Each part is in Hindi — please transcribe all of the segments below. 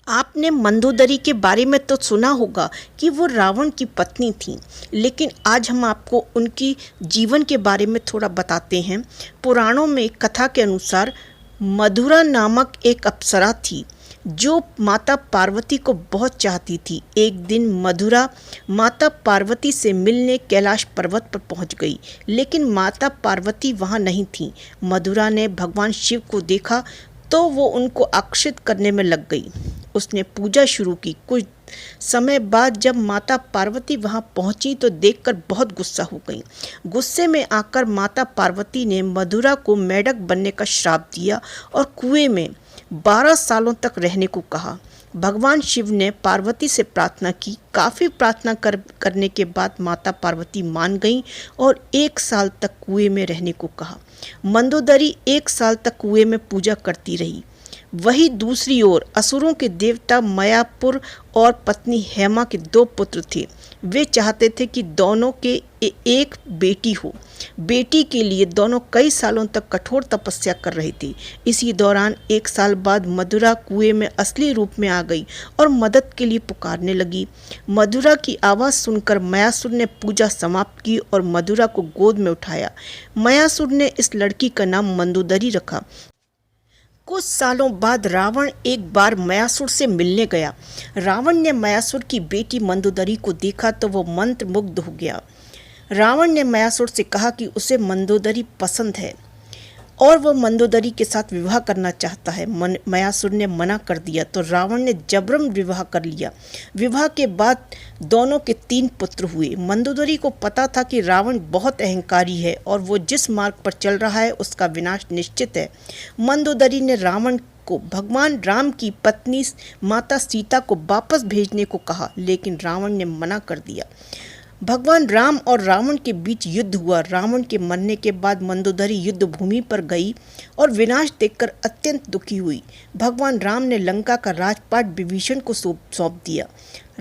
आपने मंदोदरी के बारे में तो सुना होगा कि वो रावण की पत्नी थी, लेकिन आज हम आपको उनकी जीवन के बारे में थोड़ा बताते हैं। पुराणों में कथा के अनुसार मधुरा नामक एक अप्सरा थी जो माता पार्वती को बहुत चाहती थी। एक दिन मधुरा माता पार्वती से मिलने कैलाश पर्वत पर पहुंच गई, लेकिन माता पार्वती वहां नहीं थी। मधुरा ने भगवान शिव को देखा तो वो उनको आकर्षित करने में लग गई। उसने पूजा शुरू की। कुछ समय बाद जब माता पार्वती वहां पहुंची तो देखकर बहुत गुस्सा हो गई। गुस्से में आकर माता पार्वती ने मधुरा को मेढक बनने का श्राप दिया और कुएं में 12 सालों तक रहने को कहा। भगवान शिव ने पार्वती से प्रार्थना की। काफ़ी प्रार्थना करने के बाद माता पार्वती मान गई और 1 साल तक कुएं में रहने को कहा। मंदोदरी 1 साल तक कुएं में पूजा करती रही। वहीं दूसरी ओर असुरों के देवता मयापुर और पत्नी हेमा के 2 पुत्र थे। वे चाहते थे कि दोनों के एक बेटी हो। बेटी के लिए दोनों कई सालों तक कठोर तपस्या कर रहे थे। इसी दौरान 1 साल बाद मधुरा कुएं में असली रूप में आ गई और मदद के लिए पुकारने लगी। मधुरा की आवाज़ सुनकर मयासुर ने पूजा समाप्त की और मधुरा को गोद में उठाया। मयासुर ने इस लड़की का नाम मंदोदरी रखा। कुछ सालों बाद रावण एक बार मयासुर से मिलने गया। रावण ने मयासुर की बेटी मंदोदरी को देखा तो वो मंत्रमुग्ध हो गया। रावण ने मयासुर से कहा कि उसे मंदोदरी पसंद है और वह मंदोदरी के साथ विवाह करना चाहता है। मयासुर ने मना कर दिया तो रावण ने जबरन विवाह कर लिया। विवाह के बाद दोनों के 3 पुत्र हुए। मंदोदरी को पता था कि रावण बहुत अहंकारी है और वो जिस मार्ग पर चल रहा है उसका विनाश निश्चित है। मंदोदरी ने रावण को भगवान राम की पत्नी माता सीता को वापस भेजने को कहा, लेकिन रावण ने मना कर दिया। भगवान राम और रावण के बीच युद्ध हुआ। रावण के मरने के बाद मंदोदरी युद्ध भूमि पर गई और विनाश देखकर अत्यंत दुखी हुई। भगवान राम ने लंका का राजपाट विभीषण को सौंप दिया।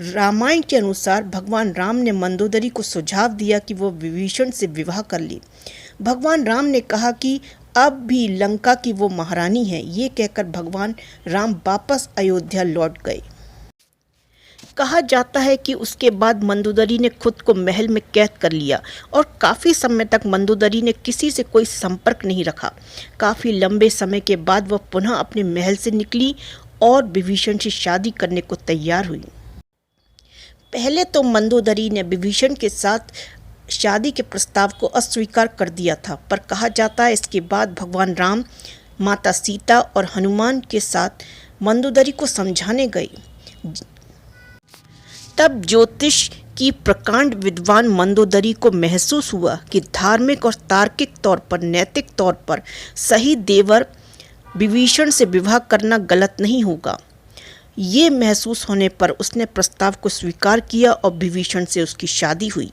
रामायण के अनुसार भगवान राम ने मंदोदरी को सुझाव दिया कि वह विभीषण से विवाह कर ले। भगवान राम ने कहा कि अब भी लंका की वो महारानी है। ये कहकर भगवान राम वापस अयोध्या लौट गए। कहा जाता है कि उसके बाद मंदोदरी ने खुद को महल में कैद कर लिया और काफ़ी समय तक मंदोदरी ने किसी से कोई संपर्क नहीं रखा। काफ़ी लंबे समय के बाद वह पुनः अपने महल से निकली और विभीषण से शादी करने को तैयार हुई। पहले तो मंदोदरी ने विभीषण के साथ शादी के प्रस्ताव को अस्वीकार कर दिया था, पर कहा जाता है इसके बाद भगवान राम, माता सीता और हनुमान के साथ मंदोदरी को समझाने गए। तब ज्योतिष की प्रकांड विद्वान मंदोदरी को महसूस हुआ कि धार्मिक और तार्किक तौर पर, नैतिक तौर पर सही देवर विभीषण से विवाह करना गलत नहीं होगा। ये महसूस होने पर उसने प्रस्ताव को स्वीकार किया और विभीषण से उसकी शादी हुई।